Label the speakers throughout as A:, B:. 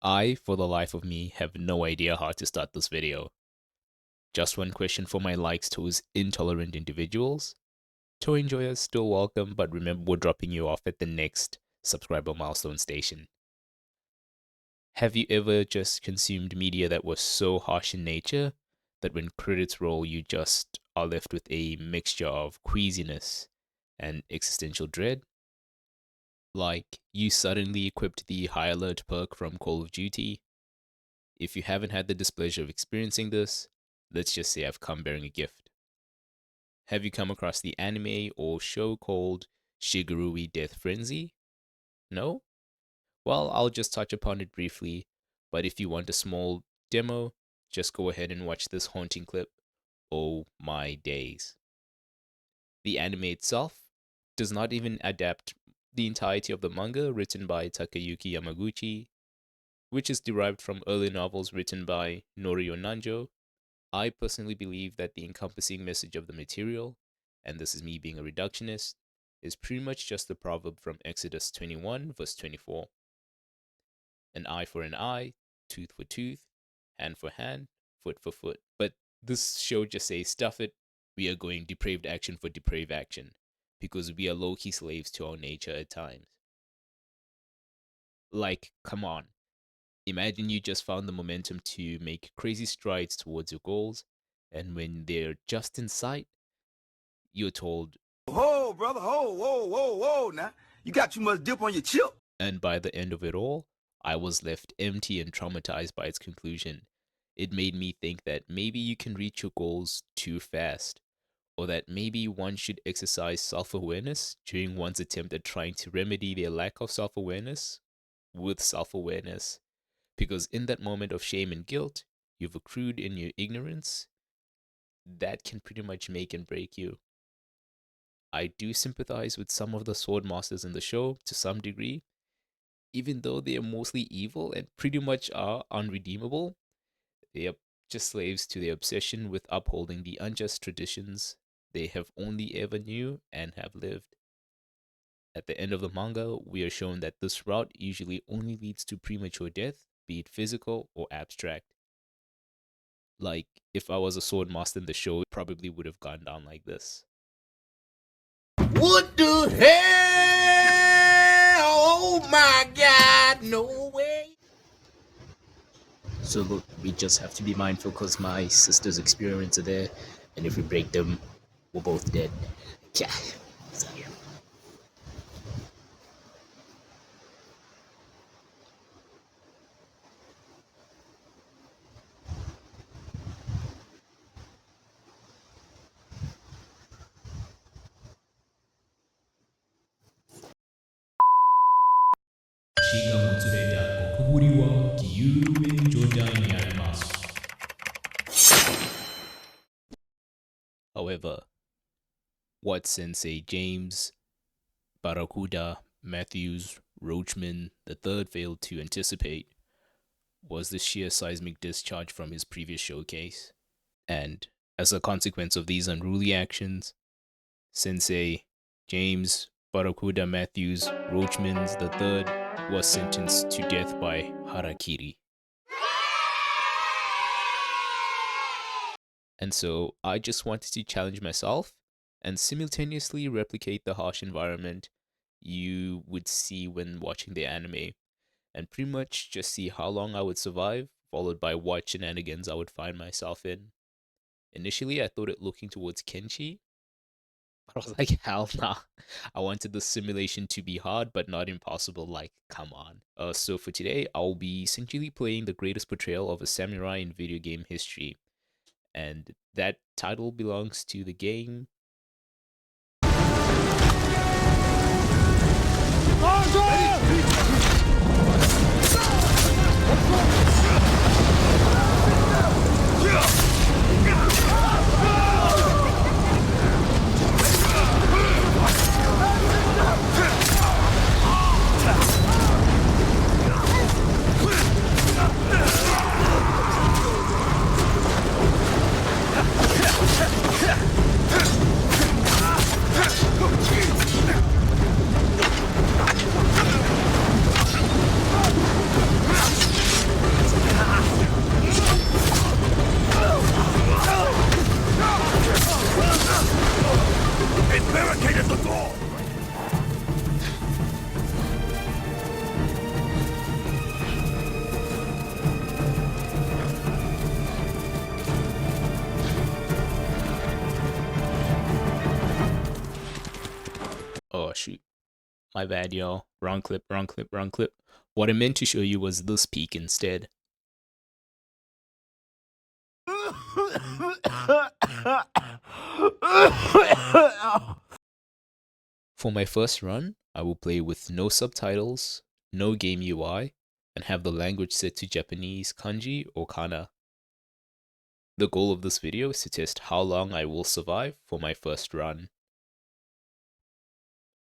A: I, for the life of me, have no idea how to start this video. Just one question for my likes towards intolerant individuals. Toy enjoyers still welcome, but remember we're dropping you off at the next subscriber milestone station. Have you ever just consumed media that was so harsh in nature that when credits roll you just are left with a mixture of queasiness and existential dread? Like, you suddenly equipped the high alert perk from Call of Duty. If you haven't had the displeasure of experiencing this, let's just say I've come bearing a gift. Have you come across the anime or show called Shigarui Death Frenzy? No? Well, I'll just touch upon it briefly, but if you want a small demo, just go ahead and watch this haunting clip. Oh my days. The anime itself does not even adapt the entirety of the manga written by Takayuki Yamaguchi, which is derived from early novels written by Norio Nanjo. I personally believe that the encompassing message of the material, and this is me being a reductionist, is pretty much just the proverb from Exodus 21, verse 24. An eye for an eye, tooth for tooth, hand for hand, foot for foot. But this show just says, stuff it, we are going depraved action for depraved action, because we are low-key slaves to our nature at times. Like, come on. Imagine you just found the momentum to make crazy strides towards your goals, and when they're just in sight, you're told,
B: Whoa, brother, whoa, now. You got too much dip on your chip.
A: and by the end of it all, I was left empty and traumatized by its conclusion. It made me think that maybe you can reach your goals too fast, or that maybe one should exercise self awareness during one's attempt at trying to remedy their lack of self awareness with self awareness. Because in that moment of shame and guilt you've accrued in your ignorance, that can pretty much make and break you. I do sympathize with some of the sword masters in the show to some degree, even though they are mostly evil and pretty much are unredeemable. They are just slaves to their obsession with upholding the unjust traditions they have only ever knew and have lived. At the end of the manga, we are shown that this route usually only leads to premature death, be it physical or abstract. Like, if I was a sword master in the show, it probably would have gone down like this.
C: What the hell? Oh my god, no way.
A: So look, we just have to be mindful because my sister's experience are there, and if we break them, we're both dead. Yeah. So, yeah. However, what Sensei James Barracuda Matthews Roachman III failed to anticipate was the sheer seismic discharge from his previous showcase. And as a consequence of these unruly actions, Sensei James Barracuda Matthews Roachmans III was sentenced to death by harakiri. And so I just wanted to challenge myself and simultaneously replicate the harsh environment you would see when watching the anime, and pretty much just see how long I would survive, followed by what shenanigans I would find myself in. Initially, I thought it looking towards Kenshi, but I was like, hell nah. I wanted the simulation to be hard, but not impossible. Like, come on. So for today, I'll be essentially playing the greatest portrayal of a samurai in video game history, and that title belongs to the game. My bad, y'all. Wrong clip, wrong clip, wrong clip. What I meant to show you was this peak instead. For my first run, I will play with no subtitles, no game UI, and have the language set to Japanese kanji or kana. The goal of this video is to test how long I will survive for my first run.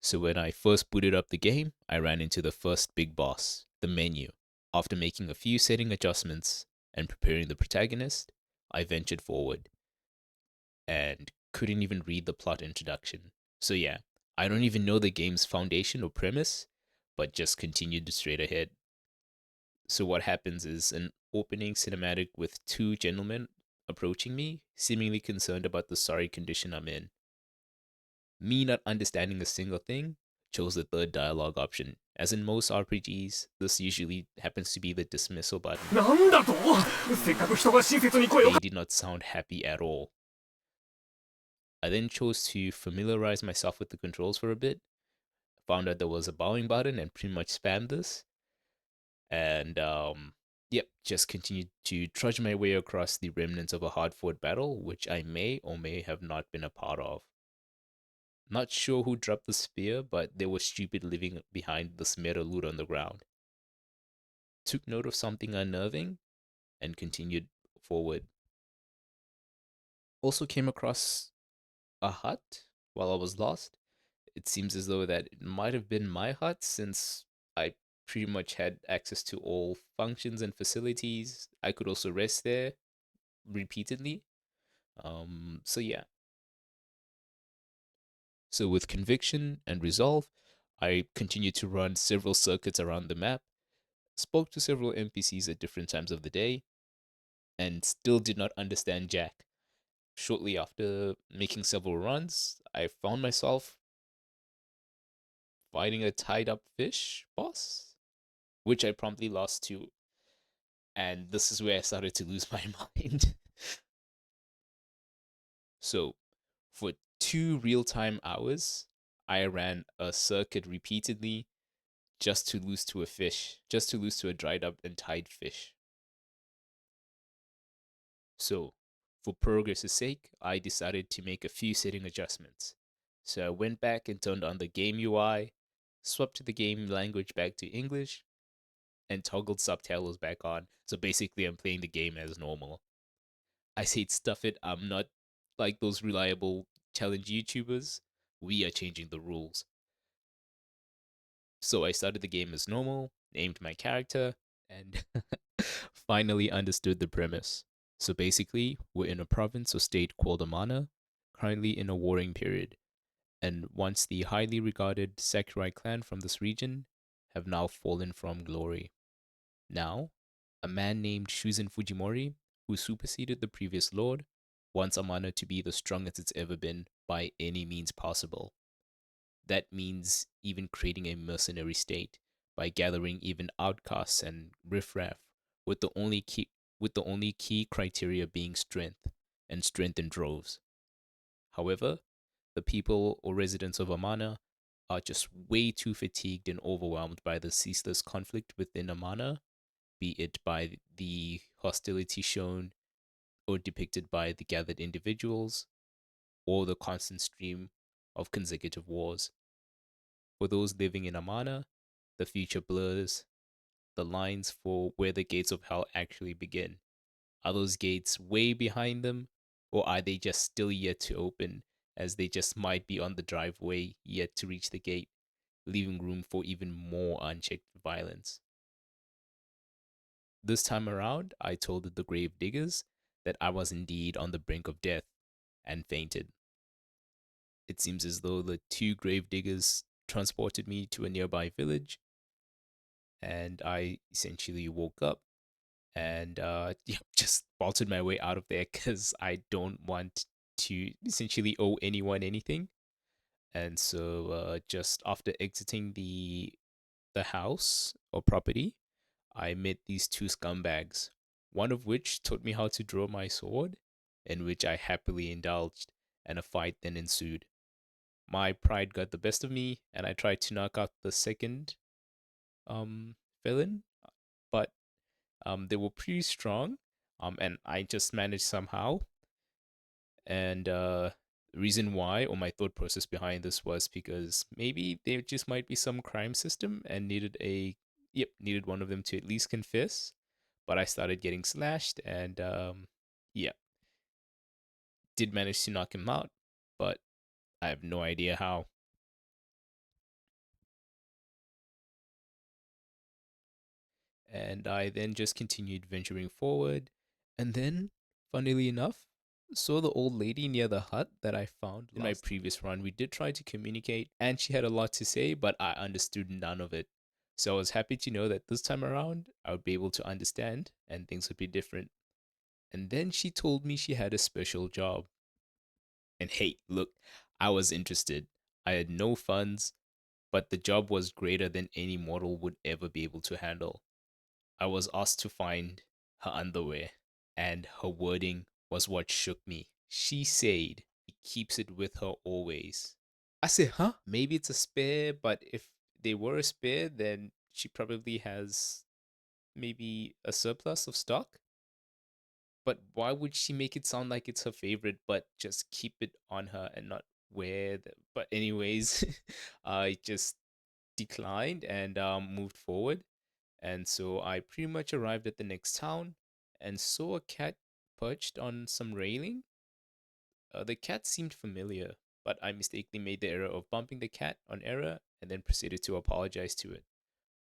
A: So when I first booted up the game, I ran into the first big boss, the menu. After making a few setting adjustments and preparing the protagonist, I ventured forward and couldn't even read the plot introduction. So yeah, I don't even know the game's foundation or premise, but just continued straight ahead. So what happens is an opening cinematic with two gentlemen approaching me, seemingly concerned about the sorry condition I'm in. Me not understanding a single thing, chose the third dialogue option. As in most RPGs, this usually happens to be the dismissal button. They did not sound happy at all. I then chose to familiarize myself with the controls for a bit, found out there was a bowing button and pretty much spammed this. And yep, just continued to trudge my way across the remnants of a hard-fought battle, which I may or may have not been a part of. Not sure who dropped the spear, but they were stupid living behind this meta loot on the ground. Took note of something unnerving and continued forward. Also came across a hut while I was lost. It seems as though that it might have been my hut since I pretty much had access to all functions and facilities. I could also rest there repeatedly. So yeah. So with conviction and resolve, I continued to run several circuits around the map, spoke to several NPCs at different times of the day, and still did not understand Jack. Shortly after making several runs, I found myself fighting a tied up fish boss, which I promptly lost to. And this is where I started to lose my mind. So, for 2 real-time hours, I ran a circuit repeatedly just to lose to a fish, just to lose to a dried up and tied fish. So, for progress's sake, I decided to make a few setting adjustments. So I went back and turned on the game UI, swapped the game language back to English, and toggled subtitles back on. So basically, I'm playing the game as normal. I said, stuff it, I'm not like those reliable challenge YouTubers. We are changing the rules. So I started the game as normal, named my character, and finally understood the premise. So basically, we're in a province or state called Amana, currently in a warring period. And once the highly regarded Sakurai clan from this region have now fallen from glory. Now, a man named Shuzen Fujimori, who superseded the previous lord, wants Amana to be the strongest it's ever been by any means possible. That means even creating a mercenary state by gathering even outcasts and riffraff, with the only key criteria being strength, and strength in droves. However, the people or residents of Amana are just way too fatigued and overwhelmed by the ceaseless conflict within Amana, be it by the hostility shown or depicted by the gathered individuals, or the constant stream of consecutive wars. For those living in Amana, the future blurs the lines for where the gates of hell actually begin. Are those gates way behind them, or are they just still yet to open, as they just might be on the driveway yet to reach the gate, leaving room for even more unchecked violence? This time around, I told the grave diggers that I was indeed on the brink of death and fainted. It seems as though the two grave diggers transported me to a nearby village, and I essentially woke up and yeah, just bolted my way out of there because I don't want to essentially owe anyone anything. And so, just after exiting the house or property, I met these two scumbags. One of which taught me how to draw my sword, in which I happily indulged, and a fight then ensued. my pride got the best of me, and I tried to knock out the second um villain, but they were pretty strong, and I just managed somehow. And the reason why, or my thought process behind this, was because maybe there just might be some crime system and needed one of them to at least confess. But I started getting slashed, and yeah, did manage to knock him out, but I have no idea how. And I then just continued venturing forward, and then, funnily enough, saw the old lady near the hut that I found in my previous run. We did try to communicate, and she had a lot to say, but I understood none of it. So I was happy to know that this time around I would be able to understand and things would be different. And then she told me she had a special job. And hey, look, I was interested. I had no funds, but the job was greater than any mortal would ever be able to handle. I was asked to find her underwear, and her wording was what shook me. She said he keeps it with her always. I said, huh? Maybe it's a spare, but if they were a spare, then she probably has maybe a surplus of stock. But why would she make it sound like it's her favorite, but just keep it on her and not wear the. But, anyways, I just declined and moved forward. And so I pretty much arrived at the next town and saw a cat perched on some railing. The cat seemed familiar, but I mistakenly made the error of bumping the cat on error and then proceeded to apologize to it.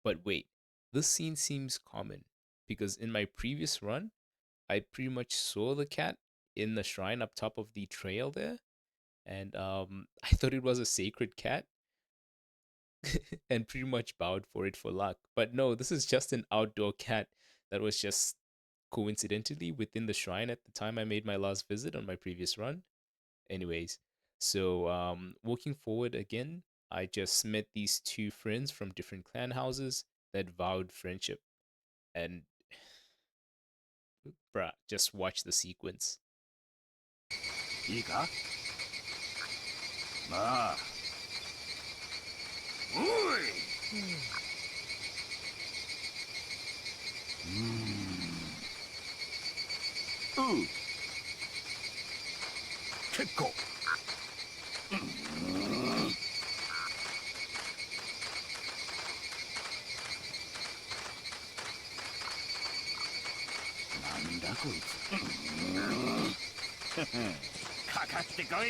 A: But wait, this scene seems common because in my previous run, I pretty much saw the cat in the shrine up top of the trail there, and I thought it was a sacred cat and pretty much bowed for it for luck. But no, this is just an outdoor cat that was just coincidentally within the shrine at the time I made my last visit on my previous run. Anyways, so walking forward again, I just met these two friends from different clan houses that vowed friendship. And bruh, just watch the sequence.
B: いいかまあおいうん結構なんだこいつかかってこい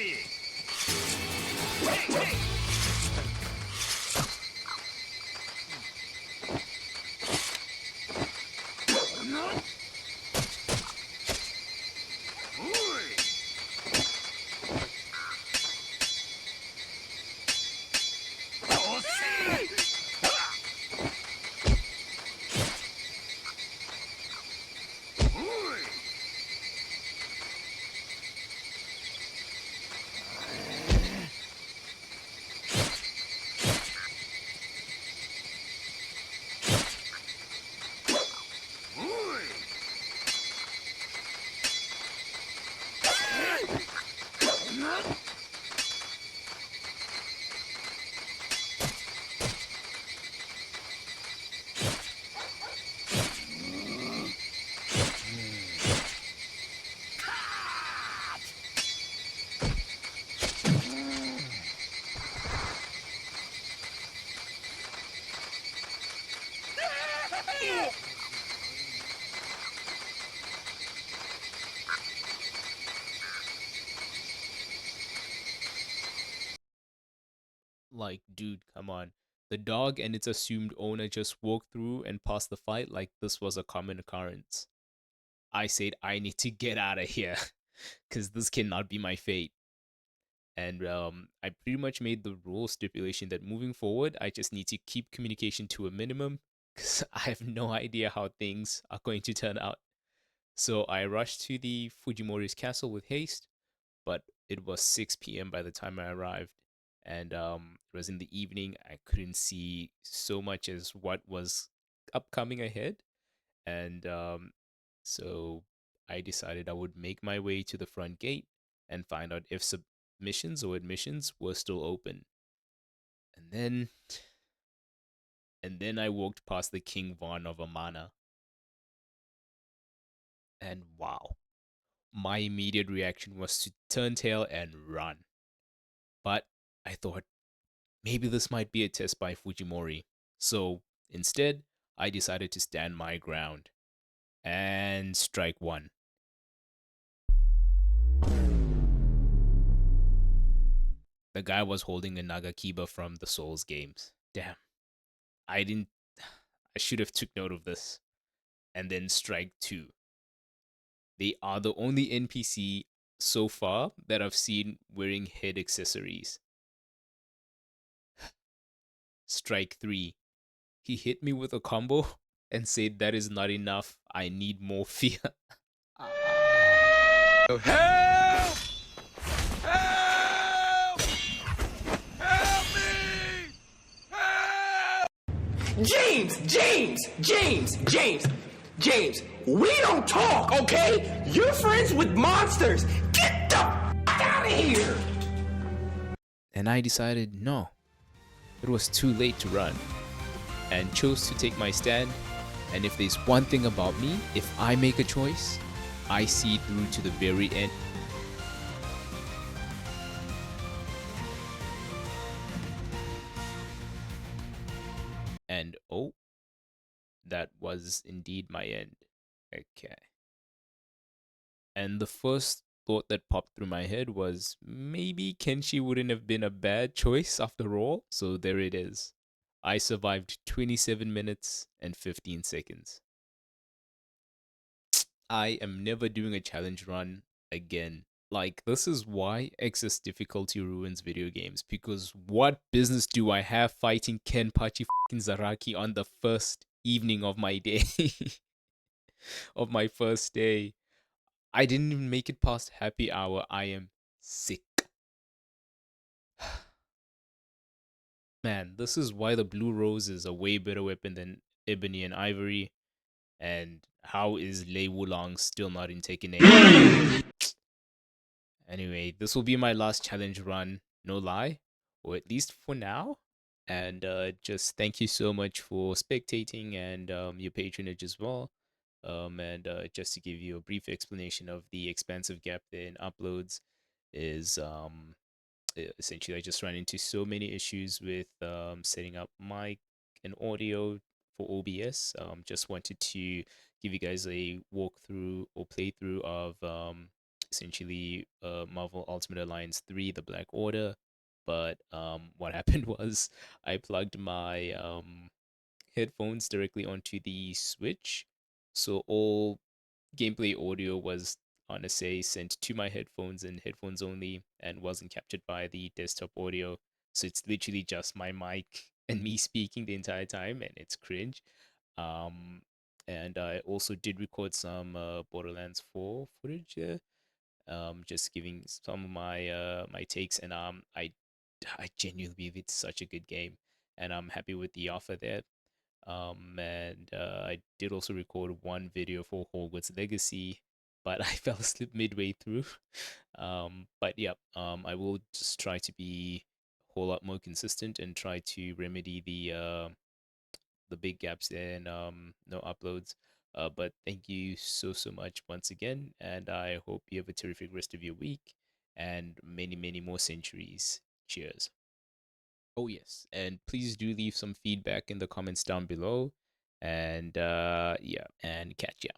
A: Like, dude, come on. The dog and its assumed owner just walked through and passed the fight like this was a common occurrence. I said, I need to get out of here because this cannot be my fate. And I pretty much made the rule stipulation that moving forward, I just need to keep communication to a minimum because I have no idea how things are going to turn out. So I rushed to the Fujimori's castle with haste, but it was 6 p.m. by the time I arrived. And it was in the evening. I couldn't see so much as what was upcoming ahead. And so I decided I would make my way to the front gate and find out if missions or admissions were still open. And then I walked past the King Von of Amana. And wow, my immediate reaction was to turn tail and run. But I thought maybe this might be a test by Fujimori. So instead, I decided to stand my ground and strike one. The guy was holding a Nagakiba from the Souls games. Damn. I didn't I should have took note of this. And then strike two. They are the only NPC so far that I've seen wearing head accessories. Strike three. He hit me with a combo and said that is not enough. I need more fear.
B: Help! Help! Help me! Help!
C: James, we don't talk, okay? You're friends with monsters. Get the out of here.
A: And I decided no. It was too late to run. And chose to take my stand. And if there's one thing about me, if I make a choice, I see it through to the very end. And oh, that was indeed my end. Okay. And the first thought that popped through my head was maybe Kenshi wouldn't have been a bad choice after all. So there it is. I survived 27 minutes and 15 seconds. I am never doing a challenge run again. Like, this is why excess difficulty ruins video games. Because what business do I have fighting Kenpachi f***ing Zaraki on the first evening of my day? Of my first day. I didn't even make it past happy hour. I am sick. Man, this is why the Blue Rose is a way better weapon than Ebony and Ivory. And how is Lei Wulong still not in Tekken 8? Anyway, this will be my last challenge run, no lie, or at least for now. And just thank you so much for spectating and your patronage as well. And just to give you a brief explanation of the expansive gap there in uploads is essentially I just ran into so many issues with setting up mic and audio for OBS. Just wanted to give you guys a walkthrough or playthrough of essentially Marvel Ultimate Alliance 3, The Black Order. But what happened was I plugged my headphones directly onto the Switch. So all gameplay audio was on a say sent to my headphones and headphones only and wasn't captured by the desktop audio. So it's literally just my mic and me speaking the entire time, and it's cringe. Um, and I also did record some Borderlands 4 footage here, just giving some of my takes, and I genuinely believe it's such a good game, and I'm happy with the offer there. And I did also record one video for Hogwarts Legacy, but I fell asleep midway through. But yeah, I will just try to be a whole lot more consistent and try to remedy the big gaps there and no uploads. But thank you so much once again, and I hope you have a terrific rest of your week and many more centuries. Cheers. Oh yes, and please do leave some feedback in the comments down below. And yeah, and catch ya.